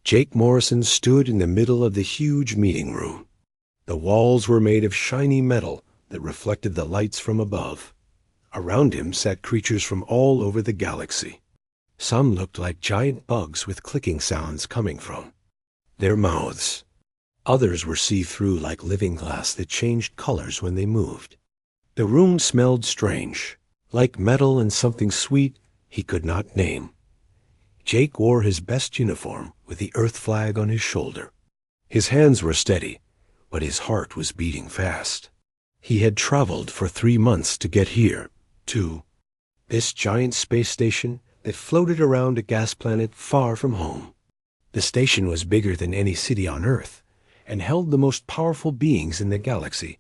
Jake Morrison stood in the middle of the huge meeting room. The walls were made of shiny metal that reflected the lights from above. Around him sat creatures from all over the galaxy. Some looked like giant bugs with clicking sounds coming from their mouths. Others were see-through like living glass that changed colors when they moved. The room smelled strange, like metal and something sweet he could not name. Jake wore his best uniform with the Earth flag on his shoulder. His hands were steady, but his heart was beating fast. He had traveled for 3 months to get here, to this giant space station that floated around a gas planet far from home. The station was bigger than any city on Earth and held the most powerful beings in the galaxy.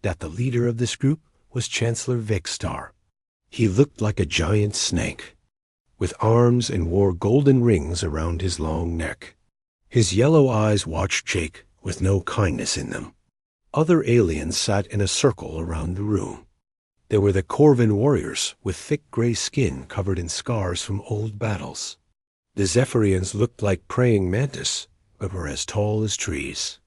That the leader of this group was Chancellor Vexstar. He looked like a giant snake, with arms, and wore golden rings around his long neck. His yellow eyes watched Jake with no kindness in them. Other aliens sat in a circle around the room. There were the Corvin warriors with thick gray skin covered in scars from old battles. The Zephyrians looked like praying mantis, but were as tall as trees.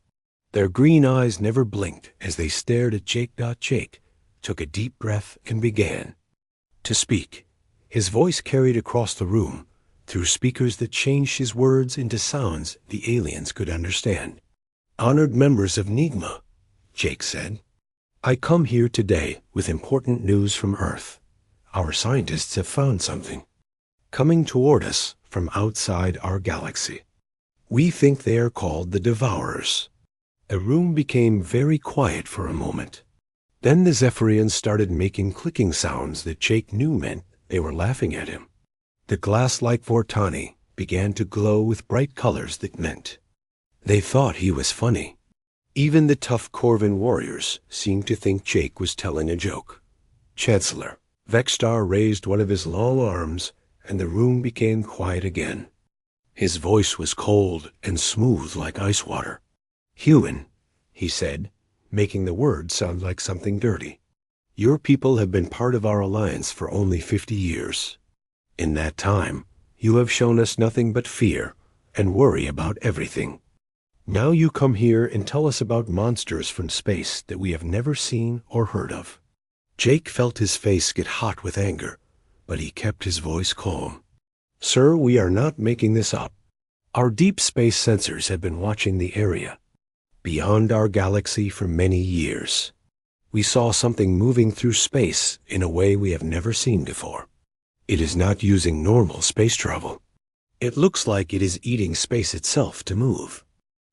Their green eyes never blinked as they stared at Jake. Jake took a deep breath and began to speak. His voice carried across the room through speakers that changed his words into sounds the aliens could understand. "Honored members of NIGMA," Jake said, "I come here today with important news from Earth. Our scientists have found something coming toward us from outside our galaxy. We think they are called the Devourers." The room became very quiet for a moment. Then the Zephyrians started making clicking sounds that Jake knew meant they were laughing at him. The glass-like Vortani began to glow with bright colors that meant they thought he was funny. Even the tough Corvin warriors seemed to think Jake was telling a joke. Chancellor Vexstar raised one of his long arms, and the room became quiet again. His voice was cold and smooth like ice water. "Human," he said, making the words sound like something dirty. "Your people have been part of our alliance for only 50 years. In that time, you have shown us nothing but fear and worry about everything. Now you come here and tell us about monsters from space that we have never seen or heard of." Jake felt his face get hot with anger, but he kept his voice calm. "Sir, we are not making this up. Our deep space sensors have been watching the area beyond our galaxy for many years. We saw something moving through space in a way we have never seen before. It is not using normal space travel. It looks like it is eating space itself to move."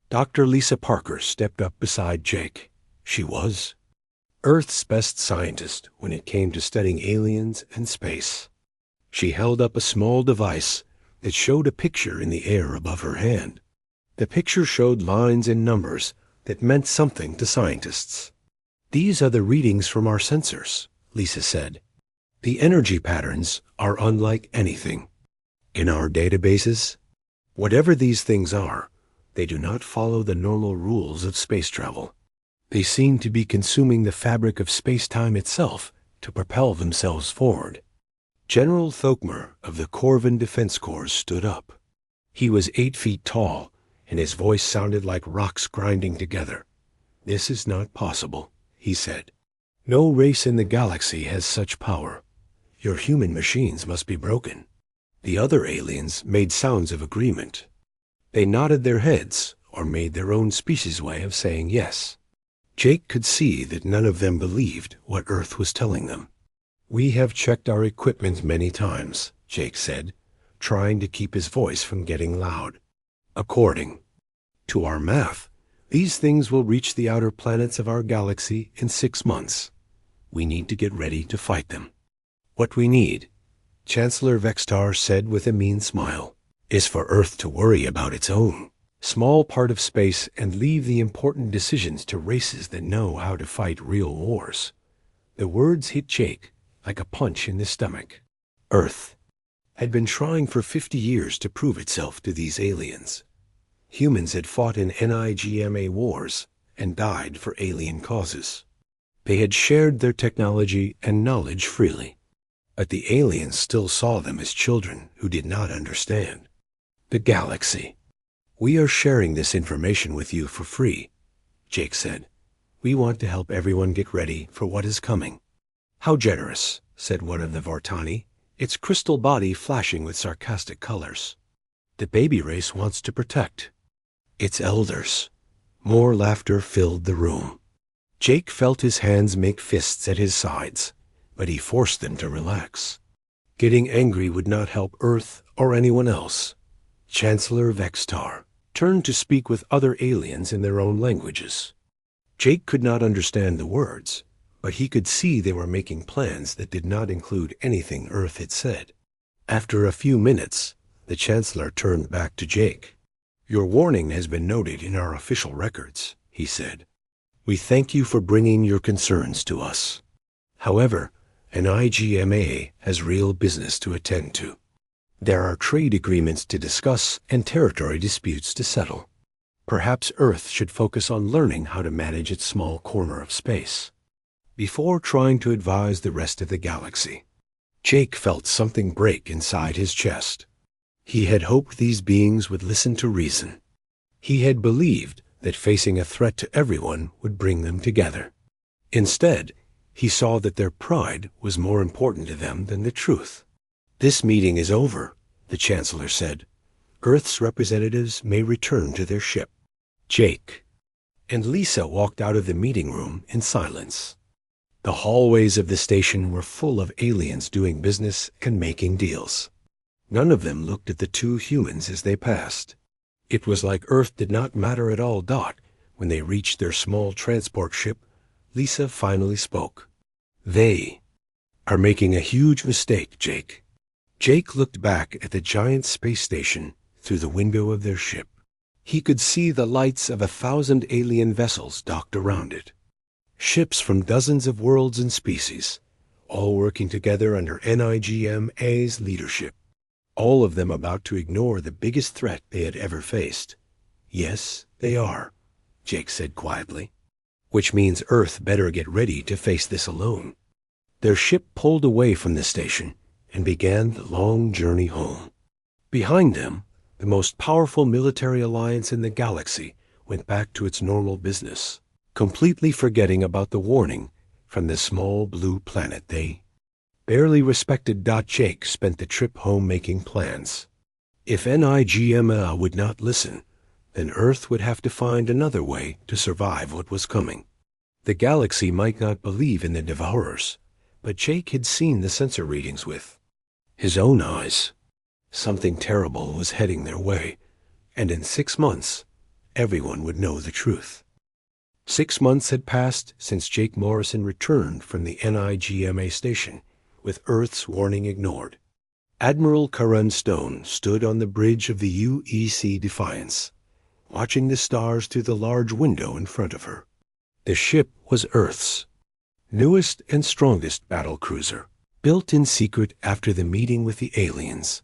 Dr. Lisa Parker stepped up beside Jake. She was Earth's best scientist when it came to studying aliens and space. She held up a small device that showed a picture in the air above her hand. The picture showed lines and numbers that meant something to scientists. "These are the readings from our sensors," Lisa said. "The energy patterns are unlike anything in our databases. Whatever these things are, they do not follow the normal rules of space travel. They seem to be consuming the fabric of space-time itself to propel themselves forward." General Thokmer of the Corvin Defense Corps stood up. He was 8 feet tall, and his voice sounded like rocks grinding together. "This is not possible," he said. "No race in the galaxy has such power. Your human machines must be broken." The other aliens made sounds of agreement. They nodded their heads or made their own species way of saying yes. Jake could see that none of them believed what Earth was telling them. "We have checked our equipment many times," Jake said, trying to keep his voice from getting loud. "According to our math, these things will reach the outer planets of our galaxy in 6 months. We need to get ready to fight them. What we need," Chancellor Vexstar said with a mean smile, "is for Earth to worry about its own small part of space and leave the important decisions to races that know how to fight real wars." The words hit Jake like a punch in the stomach. Earth had been trying for 50 years to prove itself to these aliens. Humans had fought in NIGMA wars and died for alien causes. They had shared their technology and knowledge freely, but the aliens still saw them as children who did not understand. The galaxy "We are sharing this information with you for free," Jake said. "We want to help everyone get ready for what is coming." "How generous," said one of the Vartani, its crystal body flashing with sarcastic colors. "The baby race wants to protect its elders." More laughter filled the room. Jake felt his hands make fists at his sides, but he forced them to relax. Getting angry would not help Earth or anyone else. Chancellor Vextar turned to speak with other aliens in their own languages. Jake could not understand the words, but he could see they were making plans that did not include anything Earth had said. After a few minutes, the Chancellor turned back to Jake. "Your warning has been noted in our official records," he said. "We thank you for bringing your concerns to us. However, NIGMA has real business to attend to. There are trade agreements to discuss and territory disputes to settle. Perhaps Earth should focus on learning how to manage its small corner of space before trying to advise the rest of the galaxy." Jake felt something break inside his chest. He had hoped these beings would listen to reason. He had believed that facing a threat to everyone would bring them together. Instead, he saw that their pride was more important to them than the truth. "This meeting is over," the Chancellor said. "Earth's representatives may return to their ship." Jake and Lisa walked out of the meeting room in silence. The hallways of the station were full of aliens doing business and making deals. None of them looked at the two humans as they passed. It was like Earth did not matter at all. When they reached their small transport ship, Lisa finally spoke. "They are making a huge mistake, Jake." Jake looked back at the giant space station through the window of their ship. He could see the lights of 1,000 alien vessels docked around it. Ships from dozens of worlds and species, all working together under NIGMA's leadership. All of them about to ignore the biggest threat they had ever faced. "Yes, they are," Jake said quietly. "Which means Earth better get ready to face this alone." Their ship pulled away from the station and began the long journey home. Behind them, the most powerful military alliance in the galaxy went back to its normal business, completely forgetting about the warning from the small blue planet they barely respected. Jake spent the trip home making plans. If NIGMA would not listen, then Earth would have to find another way to survive what was coming. The galaxy might not believe in the Devourers, but Jake had seen the sensor readings with his own eyes. Something terrible was heading their way, and in 6 months, everyone would know the truth. 6 months had passed since Jake Morrison returned from the NIGMA station, with Earth's warning ignored. Admiral Karen Stone stood on the bridge of the UEC Defiance, watching the stars through the large window in front of her. The ship was Earth's newest and strongest battle cruiser, built in secret after the meeting with the aliens.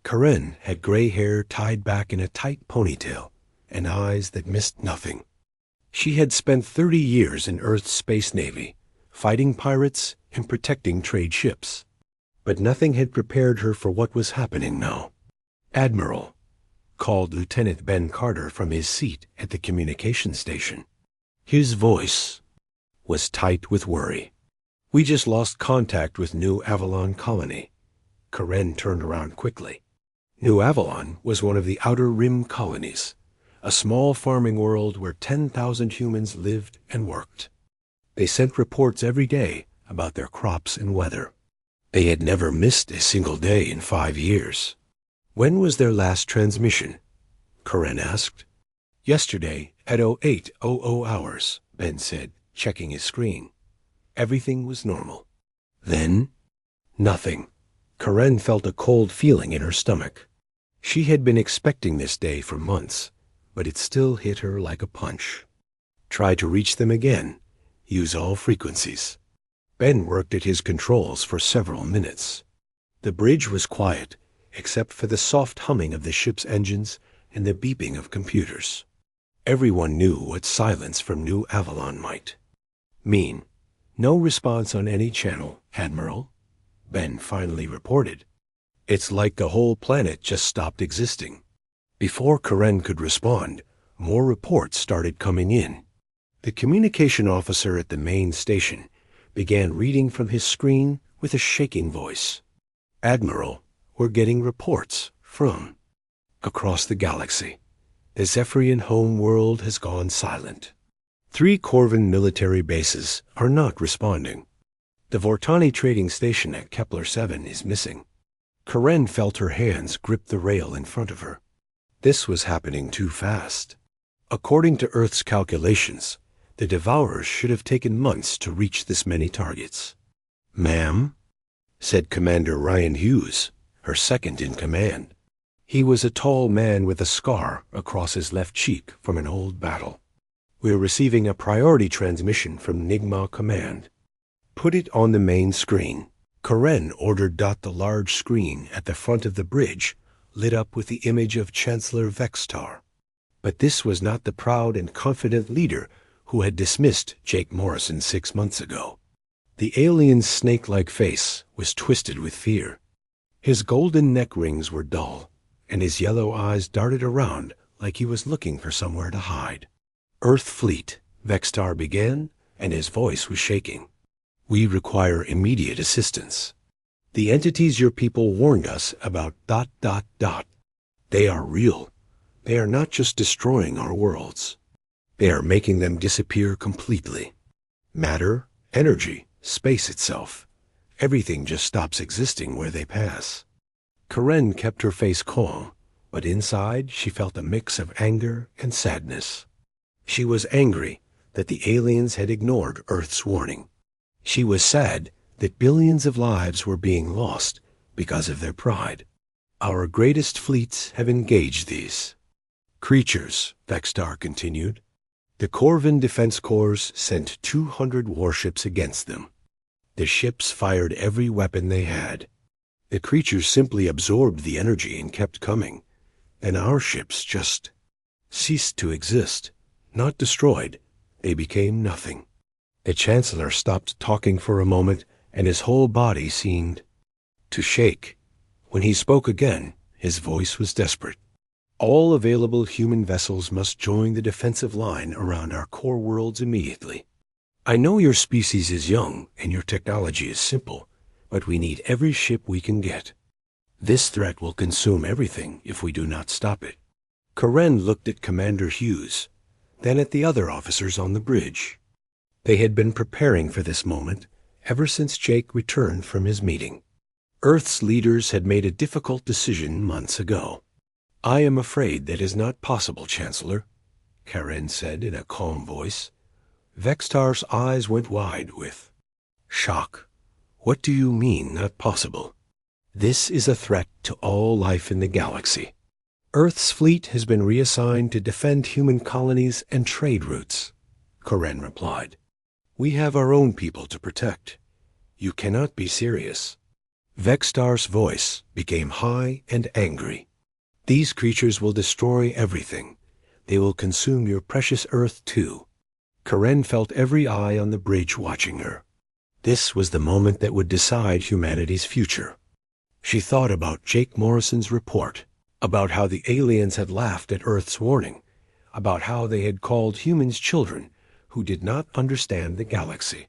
Karen had gray hair tied back in a tight ponytail and eyes that missed nothing. She had spent 30 years in Earth's space navy, fighting pirates and protecting trade ships. But nothing had prepared her for what was happening now. "Admiral," called Lieutenant Ben Carter from his seat at the communication station. His voice was tight with worry. "We just lost contact with New Avalon Colony." Karen turned around quickly. New Avalon was one of the Outer Rim colonies, a small farming world where 10,000 humans lived and worked. They sent reports every day about their crops and weather. They had never missed a single day in 5 years. "When was their last transmission?" Karen asked. "Yesterday at 08:00 hours, Ben said, checking his screen. Everything was normal. Then, nothing. Karen felt a cold feeling in her stomach. She had been expecting this day for months, but it still hit her like a punch. Try to reach them again. Use all frequencies. Ben worked at his controls for several minutes. The bridge was quiet, except for the soft humming of the ship's engines and the beeping of computers. Everyone knew what silence from New Avalon might mean. "No response on any channel, Admiral," Ben finally reported. "It's like the whole planet just stopped existing." Before Karen could respond, more reports started coming in. The communication officer at the main station began reading from his screen with a shaking voice. "Admiral, we're getting reports from across the galaxy. The Zephyrian home world has gone silent. 3 Corvan military bases are not responding. The Vortani trading station at Kepler 7 is missing." Karen felt her hands grip the rail in front of her. This was happening too fast. According to Earth's calculations, the Devourers should have taken months to reach this many targets. "Ma'am," said Commander Ryan Hughes, her second in command. He was a tall man with a scar across his left cheek from an old battle. "We're receiving a priority transmission from NIGMA Command. Put it on the main screen." Karen ordered. The large screen at the front of the bridge lit up with the image of Chancellor Vextar. But this was not the proud and confident leader who had dismissed Jake Morrison 6 months ago. The alien's snake-like face was twisted with fear. His golden neck rings were dull, and his yellow eyes darted around like he was looking for somewhere to hide. "Earth Fleet," Vextar began, and his voice was shaking. "We require immediate assistance. The entities your people warned us about ... They are real. They are not just destroying our worlds. They are making them disappear completely. Matter, energy, space itself. Everything just stops existing where they pass." Karen kept her face calm, but inside she felt a mix of anger and sadness. She was angry that the aliens had ignored Earth's warning. She was sad that billions of lives were being lost because of their pride. "Our greatest fleets have engaged these creatures," Vextar continued. "The Corvan Defense Corps sent 200 warships against them. The ships fired every weapon they had. The creatures simply absorbed the energy and kept coming. And our ships just ceased to exist. Not destroyed. They became nothing." The Chancellor stopped talking for a moment, and his whole body seemed to shake. When he spoke again, his voice was desperate. "All available human vessels must join the defensive line around our core worlds immediately. I know your species is young and your technology is simple, but we need every ship we can get. This threat will consume everything if we do not stop it." Karen looked at Commander Hughes, then at the other officers on the bridge. They had been preparing for this moment ever since Jake returned from his meeting. Earth's leaders had made a difficult decision months ago. "I am afraid that is not possible, Chancellor," Karen said in a calm voice. Vextar's eyes went wide with shock. "What do you mean, not possible?" "This is a threat to all life in the galaxy. Earth's fleet has been reassigned to defend human colonies and trade routes," Karen replied. "We have our own people to protect. You cannot be serious." Vextar's voice became high and angry. "These creatures will destroy everything. They will consume your precious Earth too." Karen felt every eye on the bridge watching her. This was the moment that would decide humanity's future. She thought about Jake Morrison's report, about how the aliens had laughed at Earth's warning, about how they had called humans children who did not understand the galaxy.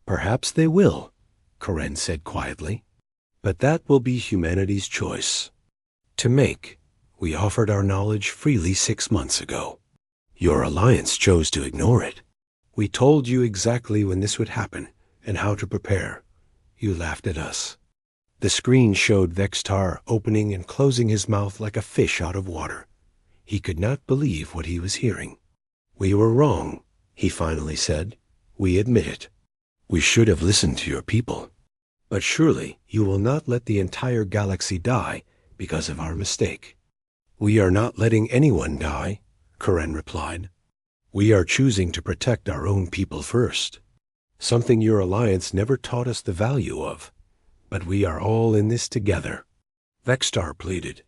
"Perhaps they will," Karen said quietly, "but that will be humanity's choice to make. We offered our knowledge freely 6 months ago. Your alliance chose to ignore it. We told you exactly when this would happen and how to prepare. You laughed at us." The screen showed Vextar opening and closing his mouth like a fish out of water. He could not believe what he was hearing. "We were wrong," he finally said. "We admit it. We should have listened to your people. But surely you will not let the entire galaxy die because of our mistake." "We are not letting anyone die," Karen replied. "We are choosing to protect our own people first, something your alliance never taught us the value of. But we are all in this together." Vextar pleaded.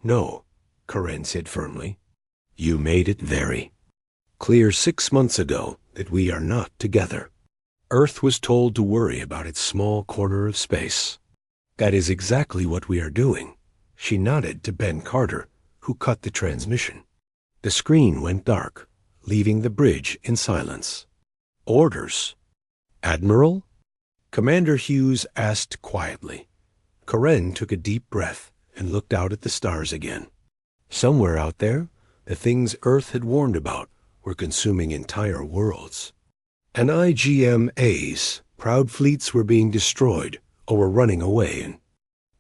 "No," Karen said firmly. "You made it very clear 6 months ago that we are not together. Earth was told to worry about its small corner of space. That is exactly what we are doing." She nodded to Ben Carter, who cut the transmission. The screen went dark, leaving the bridge in silence. "Orders, Admiral?" Commander Hughes asked quietly. Karen took a deep breath and looked out at the stars again. Somewhere out there, the things Earth had warned about were consuming entire worlds. NIGMA's proud fleets were being destroyed or were running away in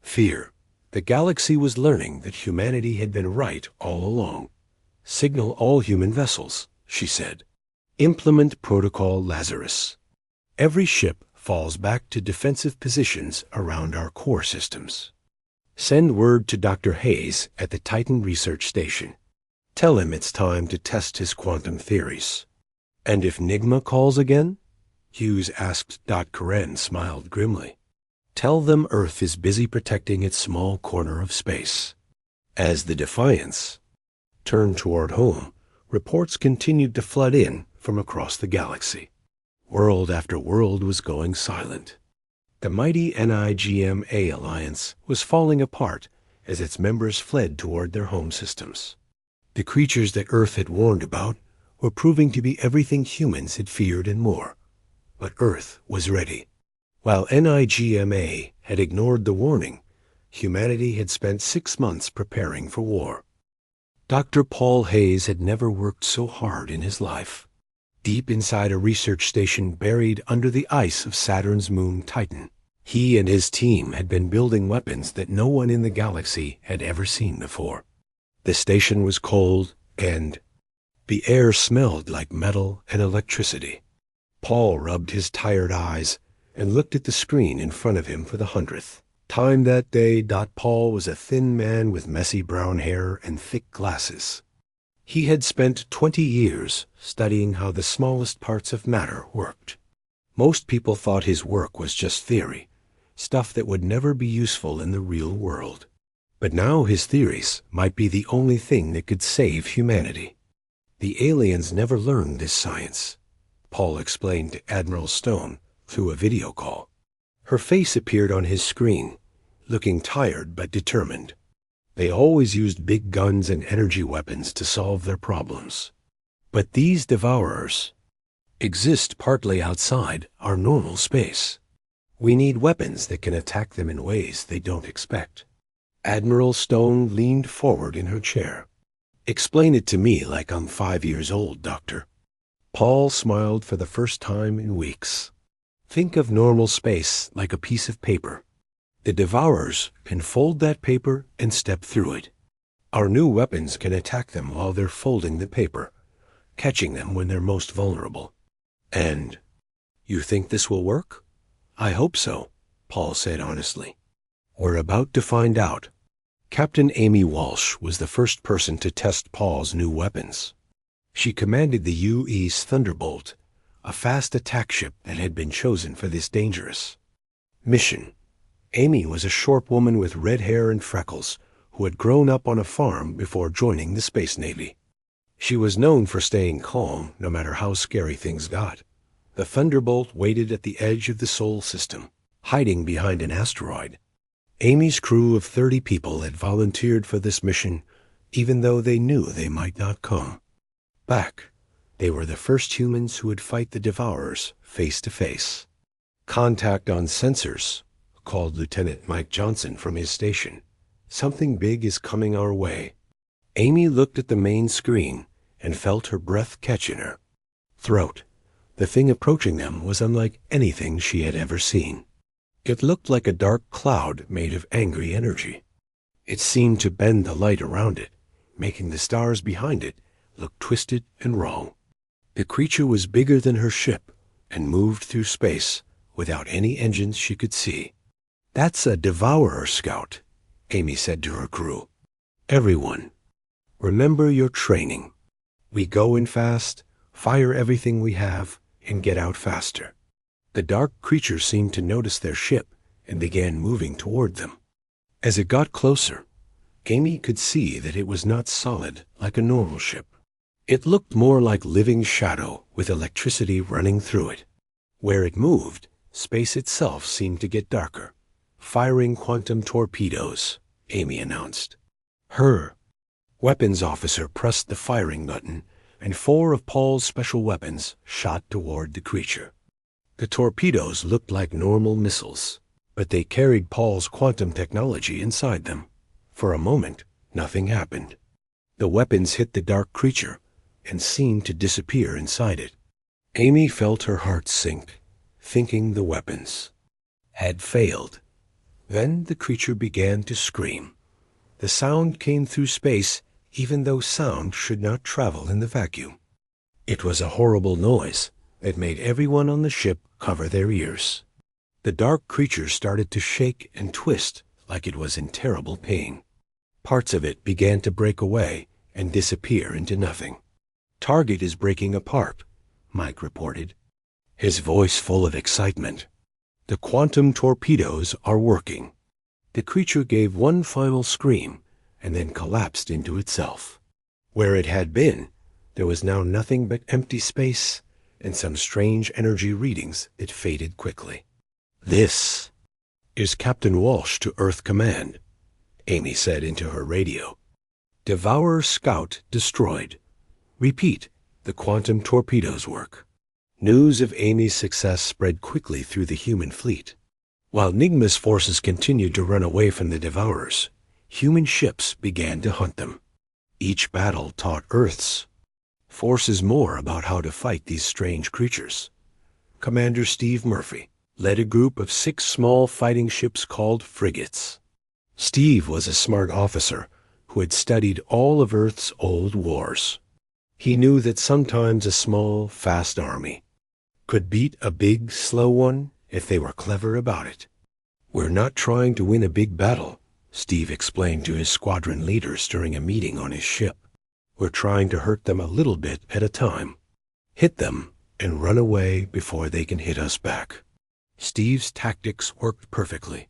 fear. The galaxy was learning that humanity had been right all along. "Signal all human vessels," she said. "Implement Protocol Lazarus. Every ship falls back to defensive positions around our core systems. Send word to Dr. Hayes at the Titan Research Station. Tell him it's time to test his quantum theories." "And if NIGMA calls again?" Hughes asked. Karen smiled grimly. "Tell them Earth is busy protecting its small corner of space." As the Defiance turned toward home, reports continued to flood in from across the galaxy. World after world was going silent. The mighty NIGMA alliance was falling apart as its members fled toward their home systems. The creatures that Earth had warned about were proving to be everything humans had feared and more. But Earth was ready. While NIGMA had ignored the warning, humanity had spent 6 months preparing for war. Dr. Paul Hayes had never worked so hard in his life. Deep inside a research station buried under the ice of Saturn's moon Titan, he and his team had been building weapons that no one in the galaxy had ever seen before. The station was cold, and the air smelled like metal and electricity. Paul rubbed his tired eyes and looked at the screen in front of him for the 100th time that day. Paul was a thin man with messy brown hair and thick glasses. He had spent 20 years studying how the smallest parts of matter worked. Most people thought his work was just theory, stuff that would never be useful in the real world. But now his theories might be the only thing that could save humanity. "The aliens never learned this science," Paul explained to Admiral Stone through a video call. Her face appeared on his screen, looking tired but determined. "They always used big guns and energy weapons to solve their problems. But these devourers exist partly outside our normal space. We need weapons that can attack them in ways they don't expect." Admiral Stone leaned forward in her chair. "Explain it to me like I'm 5 years old, Doctor." Paul smiled for the first time in weeks. "Think of normal space like a piece of paper. The devourers can fold that paper and step through it. Our new weapons can attack them while they're folding the paper, catching them when they're most vulnerable." "And you think this will work?" "I hope so," Paul said honestly. "We're about to find out." Captain Amy Walsh was the first person to test Paul's new weapons. She commanded the UE's Thunderbolt, a fast attack ship that had been chosen for this dangerous mission. Amy was a short woman with red hair and freckles who had grown up on a farm before joining the Space Navy. She was known for staying calm no matter how scary things got. The Thunderbolt waited at the edge of the Sol system, hiding behind an asteroid. Amy's crew of 30 people had volunteered for this mission, even though they knew they might not come back. They were the first humans who would fight the Devourers face to face. "Contact on sensors," called Lieutenant Mike Johnson from his station. "Something big is coming our way." Amy looked at the main screen and felt her breath catch in her throat. The thing approaching them was unlike anything she had ever seen. It looked like a dark cloud made of angry energy. It seemed to bend the light around it, making the stars behind it look twisted and wrong. The creature was bigger than her ship and moved through space without any engines she could see. "That's a Devourer scout," Amy said to her crew. "Everyone, remember your training. We go in fast, fire everything we have, and get out faster." The dark creature seemed to notice their ship and began moving toward them. As it got closer, Amy could see that it was not solid like a normal ship. It looked more like living shadow with electricity running through it. Where it moved, space itself seemed to get darker. "Firing quantum torpedoes," Amy announced. Her Weapons officer pressed the firing button, and 4 of Paul's special weapons shot toward the creature. The torpedoes looked like normal missiles, but they carried Paul's quantum technology inside them. For a moment, nothing happened. The weapons hit the dark creature and seemed to disappear inside it. Amy felt her heart sink, thinking the weapons had failed. Then the creature began to scream. The sound came through space, even though sound should not travel in the vacuum. It was a horrible noise that made everyone on the ship cover their ears. The dark creature started to shake and twist like it was in terrible pain. Parts of it began to break away and disappear into nothing. "Target is breaking apart," Mike reported, his voice full of excitement. "The quantum torpedoes are working." The creature gave one final scream and then collapsed into itself. Where it had been, there was now nothing but empty space and some strange energy readings that faded quickly. "This is Captain Walsh to Earth Command," Amy said into her radio. "Devourer Scout destroyed. Repeat, the quantum torpedoes work." News of Amy's success spread quickly through the human fleet. While NIGMA's forces continued to run away from the Devourers, human ships began to hunt them. Each battle taught Earth's forces more about how to fight these strange creatures. Commander Steve Murphy led a group of 6 small fighting ships called frigates. Steve was a smart officer who had studied all of Earth's old wars. He knew that sometimes a small, fast army could beat a big, slow one if they were clever about it. "We're not trying to win a big battle," Steve explained to his squadron leaders during a meeting on his ship. "We're trying to hurt them a little bit at a time. Hit them and run away before they can hit us back." Steve's tactics worked perfectly.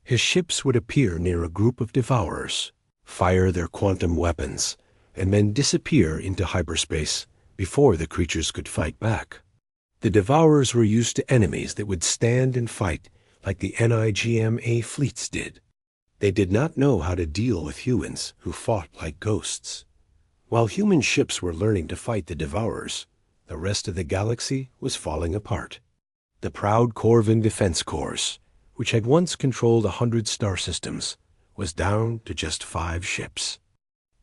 His ships would appear near a group of Devourers, fire their quantum weapons, and then disappear into hyperspace before the creatures could fight back. The Devourers were used to enemies that would stand and fight like the NIGMA fleets did. They did not know how to deal with humans who fought like ghosts. While human ships were learning to fight the Devourers, the rest of the galaxy was falling apart. The proud Corvin Defense Corps, which had once controlled 100 star systems, was down to just 5 ships.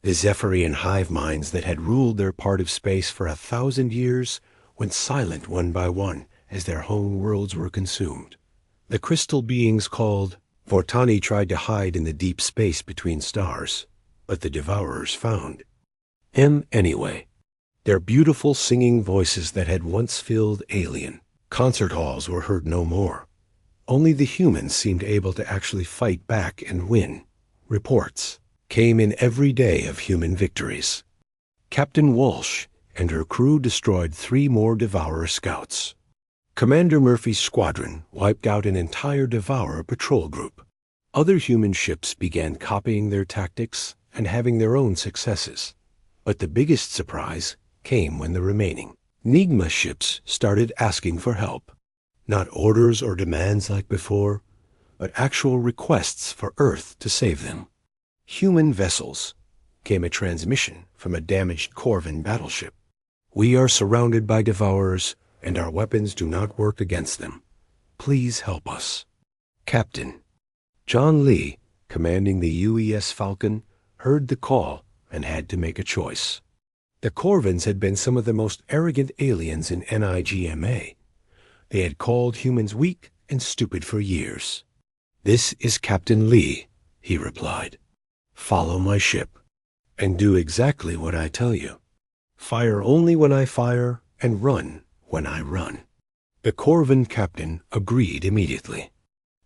The Zephyrian hive minds that had ruled their part of space for 1,000 years went silent one by one as their home worlds were consumed. The crystal beings called Vortani tried to hide in the deep space between stars, but the Devourers found him anyway. Their beautiful singing voices that had once filled alien concert halls were heard no more. Only the humans seemed able to actually fight back and win. Reports came in every day of human victories. Captain Walsh and her crew destroyed 3 more Devourer scouts. Commander Murphy's squadron wiped out an entire Devourer patrol group. Other human ships began copying their tactics and having their own successes. But the biggest surprise came when the remaining NIGMA ships started asking for help. Not orders or demands like before, but actual requests for Earth to save them. Human vessels came a transmission from a damaged Corvin battleship. "We are surrounded by Devourers, and our weapons do not work against them. Please help us." Captain John Lee, commanding the UES Falcon, heard the call and had to make a choice. The Corvins had been some of the most arrogant aliens in NIGMA. They had called humans weak and stupid for years. "This is Captain Lee," he replied. "Follow my ship, and do exactly what I tell you. Fire only when I fire, and run when I run." The Corvin captain agreed immediately.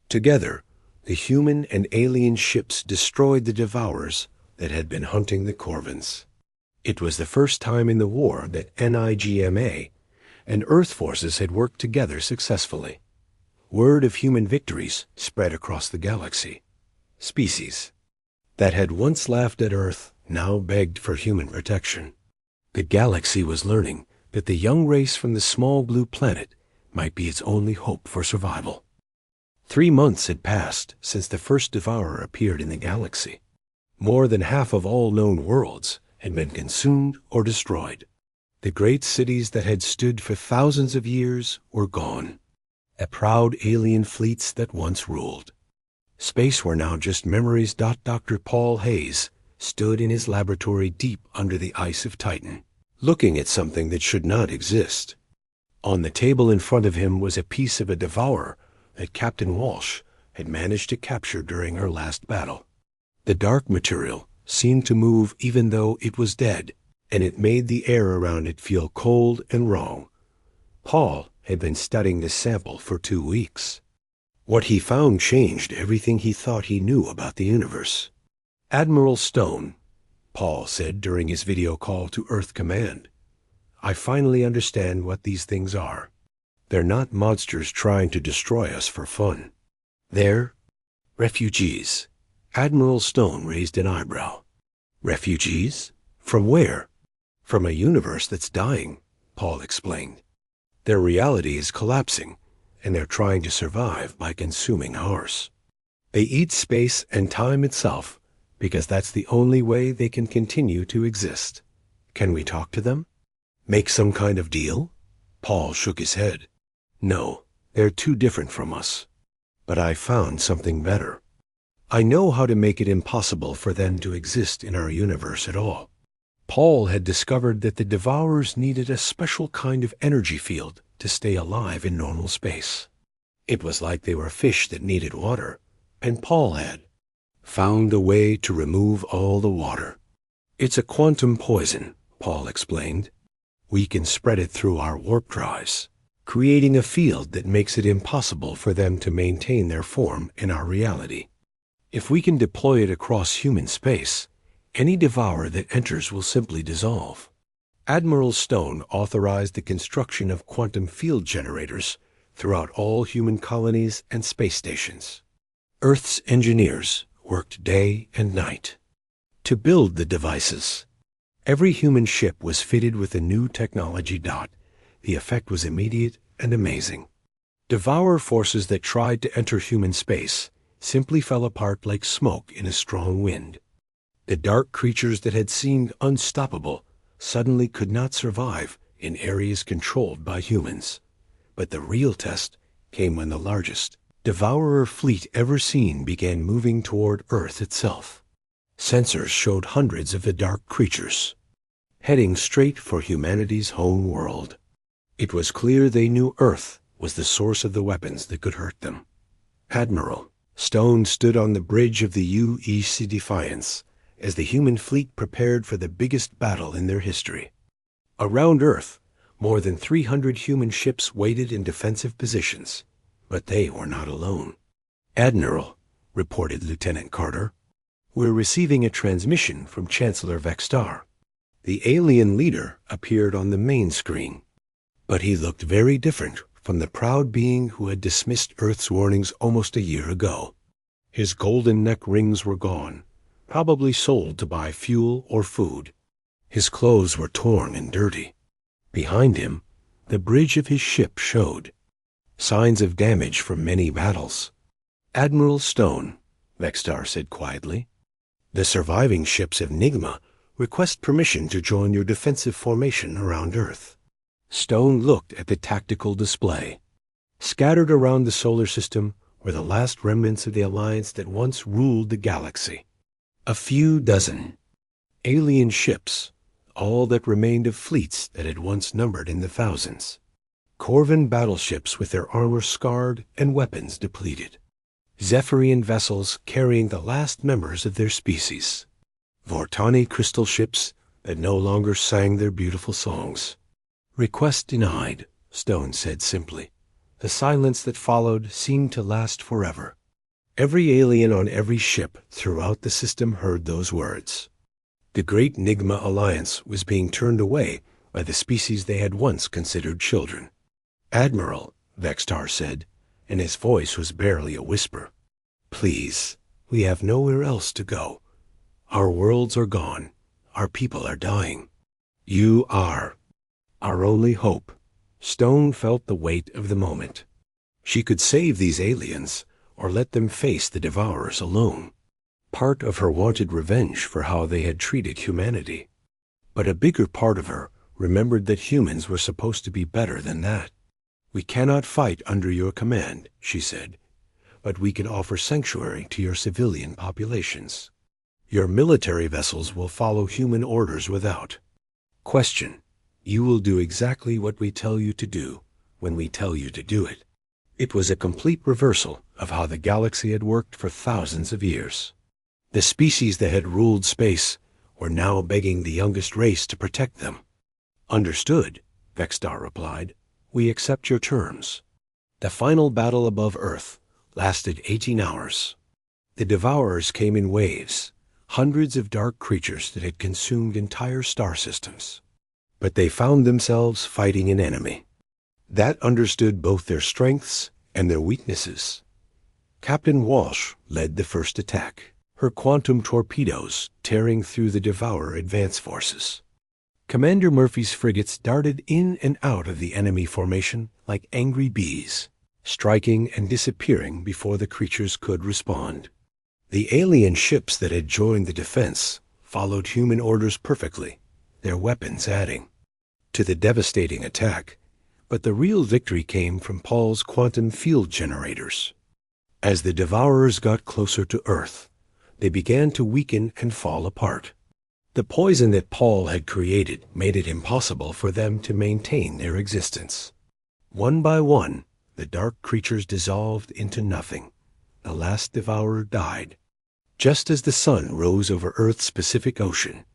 Together, the human and alien ships destroyed the Devourers that had been hunting the Corvins. It was the first time in the war that NIGMA and Earth forces had worked together successfully. Word of human victories spread across the galaxy. Species that had once laughed at Earth now begged for human protection. The galaxy was learning that the young race from the small blue planet might be its only hope for survival. 3 months had passed since the first Devourer appeared in the galaxy. More than half of all known worlds had been consumed or destroyed. The great cities that had stood for thousands of years were gone. A proud alien fleets that once ruled. Space were now just memories. Dr. Paul Hayes stood in his laboratory deep under the ice of Titan, looking at something that should not exist. On the table in front of him was a piece of a devourer that Captain Walsh had managed to capture during her last battle. The dark material seemed to move even though it was dead, and it made the air around it feel cold and wrong. Paul had been studying this sample for 2 weeks. What he found changed everything he thought he knew about the universe. "Admiral Stone," Paul said during his video call to Earth Command, "I finally understand what these things are. They're not monsters trying to destroy us for fun. They're refugees." Admiral Stone raised an eyebrow. "Refugees? From where?" "From a universe that's dying," Paul explained. "Their reality is collapsing, and they're trying to survive by consuming ours. They eat space and time itself because that's the only way they can continue to exist. Can we talk to them? Make some kind of deal?" Paul shook his head. "No, they're too different from us. But I found something better. I know how to make it impossible for them to exist in our universe at all." Paul had discovered that the Devourers needed a special kind of energy field to stay alive in normal space. It was like they were fish that needed water, and Paul had found a way to remove all the water. "It's a quantum poison," Paul explained. "We can spread it through our warp drives, creating a field that makes it impossible for them to maintain their form in our reality. If we can deploy it across human space, any devourer that enters will simply dissolve." Admiral Stone authorized the construction of quantum field generators throughout all human colonies and space stations. Earth's engineers worked day and night to build the devices. Every human ship was fitted with a new technology. The effect was immediate and amazing. Devourer forces that tried to enter human space simply fell apart like smoke in a strong wind. The dark creatures that had seemed unstoppable suddenly could not survive in areas controlled by humans. But the real test came when the largest devourer fleet ever seen began moving toward Earth itself. Sensors showed hundreds of the dark creatures, heading straight for humanity's home world. It was clear they knew Earth was the source of the weapons that could hurt them. Admiral Stone stood on the bridge of the UEC Defiance as the human fleet prepared for the biggest battle in their history. Around Earth, more than 300 human ships waited in defensive positions, but they were not alone. "Admiral," reported Lieutenant Carter, "we're receiving a transmission from Chancellor Vextar." The alien leader appeared on the main screen, but he looked very different from the proud being who had dismissed Earth's warnings almost a year ago. His golden neck rings were gone, probably sold to buy fuel or food. His clothes were torn and dirty. Behind him, the bridge of his ship showed signs of damage from many battles. "Admiral Stone," Vextar said quietly, "the surviving ships of NIGMA request permission to join your defensive formation around Earth." Stone looked at the tactical display. Scattered around the solar system were the last remnants of the alliance that once ruled the galaxy. A few dozen alien ships, all that remained of fleets that had once numbered in the thousands. Corvan battleships with their armor scarred and weapons depleted. Zephyrian vessels carrying the last members of their species. Vortani crystal ships that no longer sang their beautiful songs. "Request denied," Stone said simply. The silence that followed seemed to last forever. Every alien on every ship throughout the system heard those words. The great NIGMA alliance was being turned away by the species they had once considered children. "Admiral," Vextar said, and his voice was barely a whisper, "please, we have nowhere else to go. Our worlds are gone. Our people are dying. You are our only hope." Stone felt the weight of the moment. She could save these aliens or let them face the Devourers alone. Part of her wanted revenge for how they had treated humanity. But a bigger part of her remembered that humans were supposed to be better than that. "We cannot fight under your command," she said, "but we can offer sanctuary to your civilian populations. Your military vessels will follow human orders without question. You will do exactly what we tell you to do when we tell you to do it." It was a complete reversal of how the galaxy had worked for thousands of years. The species that had ruled space were now begging the youngest race to protect them. "Understood," Vextar replied. "We accept your terms." The final battle above Earth lasted 18 hours. The Devourers came in waves, hundreds of dark creatures that had consumed entire star systems. But they found themselves fighting an enemy that understood both their strengths and their weaknesses. Captain Walsh led the first attack, her quantum torpedoes tearing through the Devourer advance forces. Commander Murphy's frigates darted in and out of the enemy formation like angry bees, striking and disappearing before the creatures could respond. The alien ships that had joined the defense followed human orders perfectly, their weapons adding to the devastating attack. But the real victory came from Paul's quantum field generators. As the Devourers got closer to Earth, they began to weaken and fall apart. The poison that Paul had created made it impossible for them to maintain their existence. One by one, the dark creatures dissolved into nothing. The last Devourer died. Just as the sun rose over Earth's Pacific Ocean,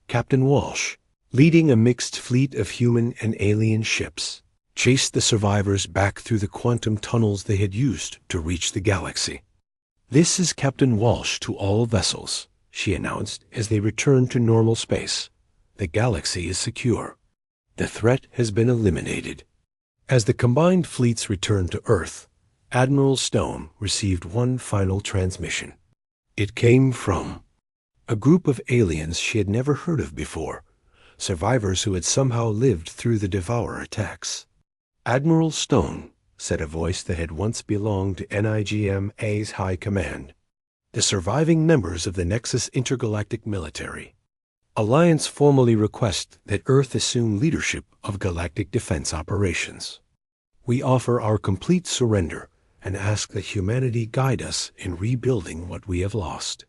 Captain Walsh, leading a mixed fleet of human and alien ships, chased the survivors back through the quantum tunnels they had used to reach the galaxy. "This is Captain Walsh to all vessels," she announced as they returned to normal space. "The galaxy is secure. The threat has been eliminated." As the combined fleets returned to Earth, Admiral Stone received one final transmission. It came from a group of aliens she had never heard of before, survivors who had somehow lived through the Devourer attacks. "Admiral Stone," said a voice that had once belonged to NIGMA's High Command, "the surviving members of the Nexus Intergalactic Military Alliance formally request that Earth assume leadership of galactic defense operations. We offer our complete surrender and ask that humanity guide us in rebuilding what we have lost."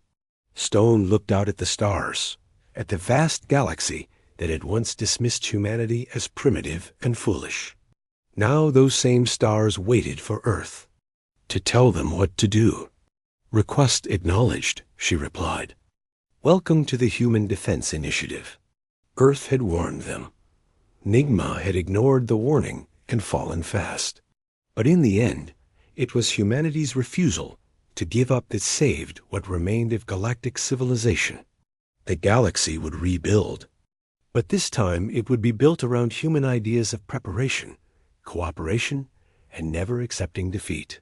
Stone looked out at the stars, at the vast galaxy that had once dismissed humanity as primitive and foolish. Now those same stars waited for Earth to tell them what to do. "Request acknowledged," she replied. "Welcome to the Human Defense Initiative." Earth had warned them. NIGMA had ignored the warning and fallen fast. But in the end, it was humanity's refusal to give up that saved what remained of galactic civilization. The galaxy would rebuild. But this time it would be built around human ideas of preparation, cooperation, and never accepting defeat.